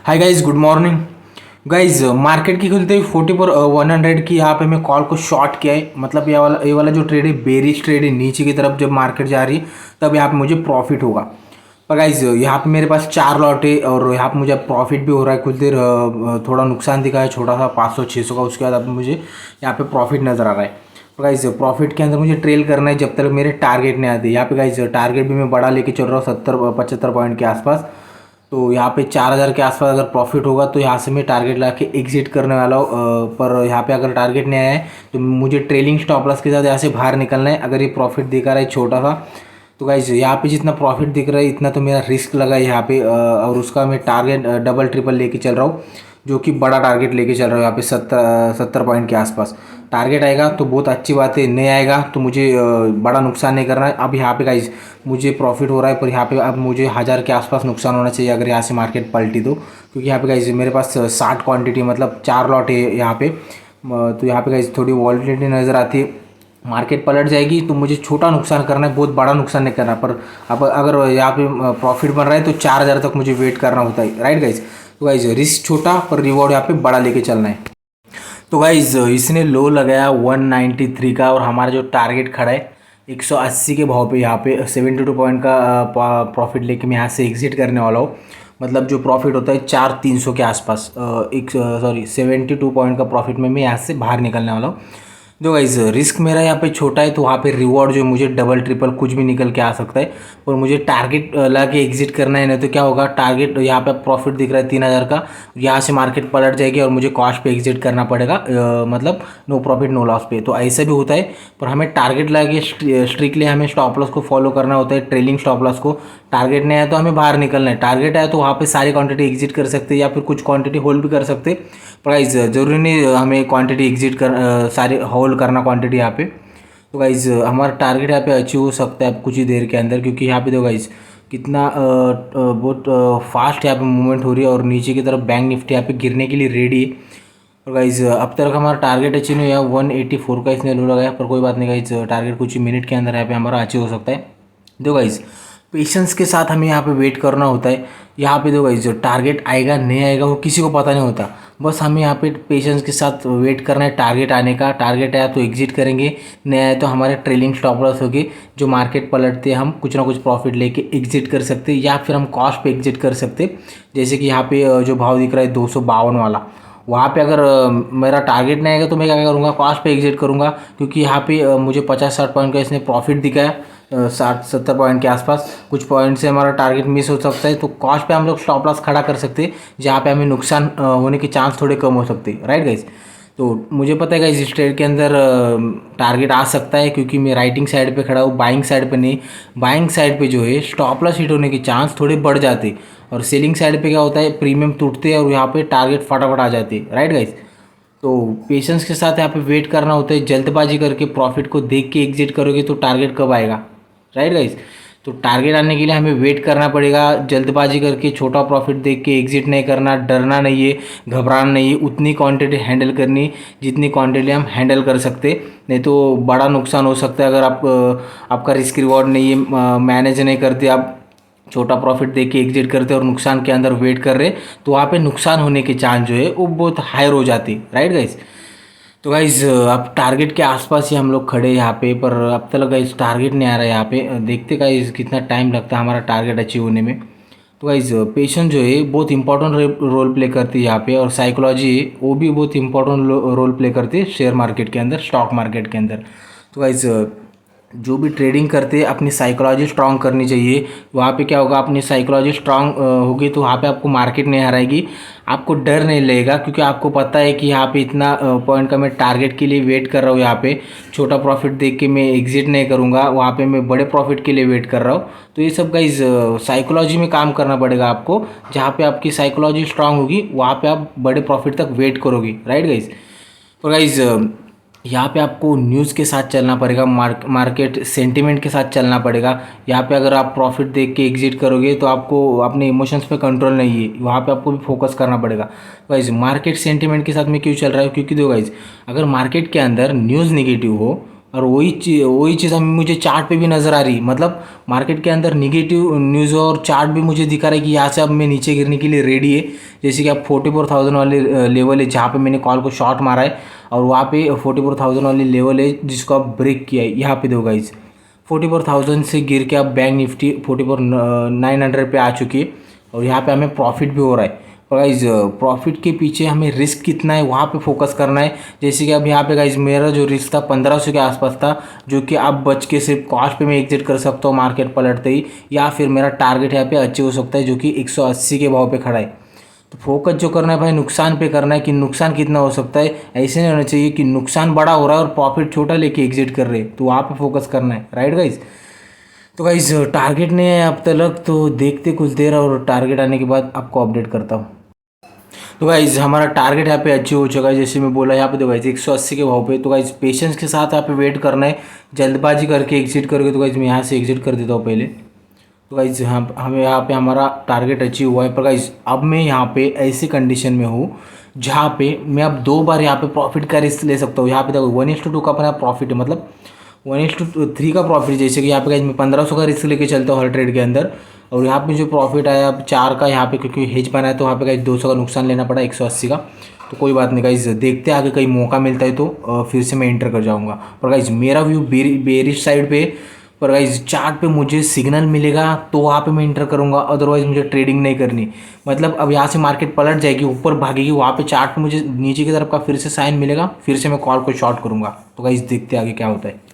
Hi guys, good morning guys. Market की खुलते ही 40 पर 100 की यहाँ पे मैं कॉल को शॉर्ट किया है। मतलब ये वाला जो ट्रेड है बेरिश ट्रेड है। नीचे की तरफ जब मार्केट जा रही है तब यहाँ पे मुझे प्रॉफिट होगा। पर गाइज यहाँ पे मेरे पास 4 लॉट है और यहाँ पे मुझे प्रॉफिट भी हो रहा है। कुछ देर थोड़ा नुकसान दिखा है छोटा सा 500-600 का। उसके बाद अब मुझे यहाँ पे प्रॉफिट नज़र आ रहा है। तो गाइज प्रॉफिट के अंदर मुझे ट्रेल करना है जब तक मेरे टारगेट नहीं आते। यहाँ पे गाइज टारगेट भी मैं बड़ा लेके चल रहा हूँ 70-75 पॉइंट के आसपास। तो यहाँ पे 4000 के आसपास अगर प्रॉफिट होगा तो यहाँ से मैं टारगेट ला के एग्जिट करने वाला हूँ। पर यहाँ पे अगर टारगेट नहीं आया है तो मुझे ट्रेलिंग स्टॉप लॉस के साथ यहाँ से बाहर निकलना है। अगर ये प्रॉफिट दिखा रहा है छोटा सा तो गाइज यहाँ पे जितना प्रॉफिट दिख रहा है इतना तो मेरा रिस्क लगा है यहाँ पे। और उसका मैं टारगेट डबल ट्रिपल लेके चल रहा हूँ, जो कि बड़ा टारगेट लेके चल रहा हूँ यहाँ पे 70 पॉइंट के आसपास। टारगेट आएगा तो बहुत अच्छी बात है, नहीं आएगा तो मुझे बड़ा नुकसान नहीं करना है। अब यहाँ पे गाइज मुझे प्रॉफिट हो रहा है पर यहाँ पे अब मुझे 1000 के आसपास नुकसान होना चाहिए अगर यहाँ से मार्केट पलटी क्योंकि यहाँ पे गाइज मेरे पास 60 क्वांटिटी मतलब 4 लॉट है यहाँ पे। तो यहाँ पे गाइज थोड़ी वॉलेटिलिटी नज़र आती है। मार्केट पलट जाएगी तो मुझे छोटा नुकसान करना है, बहुत बड़ा नुकसान नहीं करना। पर अब अगर यहाँ पे प्रॉफिट बन रहा है तो 4000 तक मुझे वेट करना होता है, राइट गाइज। तो गाइज रिस्क छोटा पर रिवॉर्ड यहाँ पे बड़ा लेके चलना है। तो गाइज इसने लो लगाया 193 का और हमारा जो टारगेट खड़ा है 180 के भाव पे। यहाँ पे 72 पॉइंट का प्रॉफिट लेके मैं यहाँ से एग्जिट करने वाला हूँ। मतलब जो प्रॉफिट होता है 4300 के आसपास, 72 पॉइंट का प्रॉफिट में मैं यहाँ से बाहर निकलने वाला हूँ। जो गाइज रिस्क मेरा यहाँ पे छोटा है तो वहाँ पे रिवॉर्ड जो मुझे डबल ट्रिपल कुछ भी निकल के आ सकता है। और मुझे टारगेट ला के एग्जिट करना है, नहीं तो क्या होगा टारगेट यहाँ पे प्रॉफिट दिख रहा है 3000 का, यहाँ से मार्केट पलट जाएगी और मुझे कॉस्ट पे एग्जिट करना पड़ेगा। मतलब नो प्रॉफिट नो लॉस पे। तो ऐसा भी होता है पर हमें टारगेट ला के स्ट्रिक्टली हमें स्टॉप लॉस को फॉलो करना होता है, ट्रेलिंग स्टॉप लॉस को। टारगेट नहीं आया तो हमें बाहर निकलना है, टारगेट आया तो वहाँ पे सारी क्वांटिटी एग्जिट कर सकते हैं या फिर कुछ क्वांटिटी होल्ड भी कर सकते। प्राइस जरूरी नहीं हमें क्वांटिटी एग्जिट कर सारे होल्ड करना क्वांटिटी यहाँ पे। तो गाइज हमारा टारगेट यहाँ पे अचीव हो सकता है अब कुछ ही देर के अंदर, क्योंकि यहाँ पे देखो गाइज कितना बहुत फास्ट यहाँ पे मूवमेंट हो रही है और नीचे की तरफ बैंक निफ्टी यहाँ पे गिरने के लिए रेडी है। और गाइज अब तक हमारा टारगेट अचीव नहीं हुआ, 184 का इसने लो लगाया। पर कोई बात नहीं गाइज, टारगेट कुछ ही मिनट के अंदर यहाँ पे हमारा अचीव हो सकता है। देखो गाइज पेशेंस के साथ हमें यहाँ पे वेट करना होता है। यहाँ पे देखो गाइज जो टारगेट आएगा नहीं आएगा वो किसी को पता नहीं होता, बस हमें यहाँ पे पेशेंस के साथ वेट करना है टारगेट आने का। टारगेट आया तो एग्जिट करेंगे, नहीं आया तो हमारे ट्रेलिंग स्टॉप लॉस होगी। जो मार्केट पलटते हम कुछ ना कुछ प्रॉफिट लेके एग्जिट कर सकते या फिर हम कॉस्ट पे एग्जिट कर सकते। जैसे कि यहाँ पे जो भाव दिख रहा है 252 वाला, वहाँ पे अगर मेरा टारगेट नहीं आएगा तो मैं क्या करूँगा कॉस्ट पे एग्जिट करूँगा। क्योंकि यहाँ पे मुझे 50-60 पॉइंट का इसने प्रॉफिट दिखाया, 60-70 पॉइंट के आसपास। कुछ पॉइंट से हमारा टारगेट मिस हो सकता है तो कॉस्ट पे हम लोग स्टॉप लॉस खड़ा कर सकते हैं, जहाँ पे हमें नुकसान होने के चांस थोड़े कम हो सकते हैं, राइट गाइज। तो मुझे पता है गाइज इस ट्रेड के अंदर टारगेट आ सकता है क्योंकि मैं राइटिंग साइड पे खड़ा हूँ, बाइंग साइड पे नहीं। बाइंग साइड पे जो है स्टॉप लॉस हिट होने के चांस थोड़े बढ़ जाते और सेलिंग साइड पे क्या होता है प्रीमियम टूटते हैं और यहाँ पे टारगेट फटाफट आ जाते हैं, राइट गाइज। तो पेशेंस के साथ यहाँ पे वेट करना होता है। जल्दबाजी करके प्रॉफिट को देख के एग्जिट करोगे तो टारगेट कब आएगा, राइट गाइज। तो टारगेट आने के लिए हमें वेट करना पड़ेगा। जल्दबाजी करके छोटा प्रॉफिट देख के एग्जिट नहीं करना, डरना नहीं है, घबराना नहीं है। उतनी क्वांटिटी हैंडल करनी जितनी क्वांटिटी हम हैंडल कर सकते, नहीं तो बड़ा नुकसान हो सकता है अगर आपका रिस्क रिवॉर्ड नहीं है, मैनेज नहीं करते, आप छोटा प्रॉफिट देख के एग्जिट करते और नुकसान के अंदर वेट कर रहे तो वहाँ पे नुकसान होने के चांस जो है वो बहुत हायर हो जाती, राइट गाइज। तो गाइज अब टारगेट के आसपास ही हम लोग खड़े यहाँ पे, पर अब तक गाइज टारगेट नहीं आ रहा है यहाँ पे। देखते गाइज कितना टाइम लगता है हमारा टारगेट अचीव होने में। तो गाइज पेशेंस जो है बहुत इंपॉर्टेंट रोल प्ले करती है यहाँ पे, और साइकोलॉजी है वो भी बहुत इंपॉर्टेंट रोल प्ले करती है शेयर मार्केट के अंदर, स्टॉक मार्केट के अंदर। तो गाइज जो भी ट्रेडिंग करते हैं अपनी साइकोलॉजी स्ट्रांग करनी चाहिए। वहाँ पे क्या होगा अपनी साइकोलॉजी स्ट्रांग होगी तो वहाँ पे आपको मार्केट नहीं हराएगी, आपको डर नहीं लगेगा। क्योंकि आपको पता है कि यहाँ पे इतना पॉइंट का मैं टारगेट के लिए वेट कर रहा हूँ, यहाँ पे छोटा प्रॉफिट देख के मैं एग्जिट नहीं करूँगा, वहाँ पे मैं बड़े प्रॉफिट के लिए वेट कर रहा हूँ। तो ये सब गाइज साइकोलॉजी में काम करना पड़ेगा आपको। जहाँ पे आपकी साइकोलॉजी स्ट्रांग होगी वहाँ पे आप बड़े प्रॉफिट तक वेट करोगे, राइट गाइज। तो गाइज यहाँ पे आपको न्यूज़ के साथ चलना पड़ेगा, मार्केट सेंटीमेंट के साथ चलना पड़ेगा। यहाँ पे अगर आप प्रॉफिट देख के एग्जिट करोगे तो आपको अपने इमोशंस पे कंट्रोल नहीं है, वहाँ पे आपको भी फोकस करना पड़ेगा। गाइज मार्केट सेंटीमेंट के साथ में क्यों चल रहा है, क्योंकि दो गाइज अगर मार्केट के अंदर न्यूज़ निगेटिव हो और वही चीज़ हमें मुझे चार्ट पे भी नज़र आ रही, मतलब मार्केट के अंदर निगेटिव न्यूज़ और चार्ट भी मुझे दिखा रहा है कि यहाँ से अब मैं नीचे गिरने के लिए रेडी है। जैसे कि अब 44,000 वाले लेवल है जहाँ पे मैंने कॉल को शॉर्ट मारा है, और वहाँ पे 44,000 वाली लेवल है जिसको अब ब्रेक किया है। यहाँ पे दो गाइज 44,000 से गिर के अब बैंक निफ्टी 44,900 पे आ चुकी है, और यहाँ पे हमें प्रॉफिट भी हो रहा है। और गाइज प्रॉफिट के पीछे हमें रिस्क कितना है वहाँ पे फोकस करना है। जैसे कि अब यहाँ पे गाइज मेरा जो रिस्क था 1500 के आसपास था, जो कि अब बच के सिर्फ कॉस्ट पे मैं एग्जिट कर सकता हूँ मार्केट पलटते ही, या फिर मेरा टारगेट यहाँ पे अचीव हो सकता है जो कि 180 के भाव पे खड़ा है। तो फोकस जो करना है भाई नुकसान पे करना है कि नुकसान कितना हो सकता है। ऐसे नहीं होना चाहिए कि नुकसान बड़ा हो रहा है और प्रॉफिट छोटा लेके एग्जिट कर रहे हैं, तो वहाँ पे फोकस करना है, राइट गाइज। तो गाइज टारगेट नहीं है अब तक, तो देखते कुछ देर और टारगेट आने के बाद आपको अपडेट करता हूँ। तो गाइज हमारा टारगेट यहाँ पे अचीव हो चुका है, जैसे मैं बोला यहाँ पे। तो गाइज 180 के भाव पे, तो गाइज पेशेंस के साथ यहाँ पे वेट करना है, जल्दबाजी करके एग्जिट करके। तो गाइज मैं यहाँ से एग्जिट कर देता हूँ पहले। तो गाइज हमें यहाँ पे हमारा टारगेट अचीव हुआ है, पर गाइज अब मैं यहाँ पे ऐसी कंडीशन में हूँ जहाँ पे मैं अब 2 बार यहाँ पे प्रॉफिट का रिस्क ले सकता हूँ। यहाँ पे देखो 1:2 का अपना प्रॉफिट है, मतलब 1:3 का प्रॉफिट। जैसे कि यहाँ पे गाइज मैं 1500 का रिस्क लेके चलता हूँ हर ट्रेड के अंदर, और यहाँ पे जो प्रॉफिट आया अब 4 का यहाँ पे, क्योंकि हेज बनाया तो वहाँ पे गाइज 200 का नुकसान लेना पड़ा 180 का। तो कोई बात नहीं गाइज, देखते आगे कहीं मौका मिलता है तो फिर से मैं एंटर कर जाऊँगा। पर गाइज मेरा व्यू बेरिश साइड पे, पर गाइज चार्ट पे मुझे सिग्नल मिलेगा तो वहाँ पे मैं इंटर करूँगा, अदरवाइज मुझे ट्रेडिंग नहीं करनी। मतलब अब यहाँ से मार्केट पलट जाएगी, ऊपर भागेगी, वहाँ पे चार्ट पे मुझे नीचे की तरफ का फिर से साइन मिलेगा, फिर से मैं कॉल को शॉर्ट करूँगा। तो गाइज देखते आगे क्या होता है।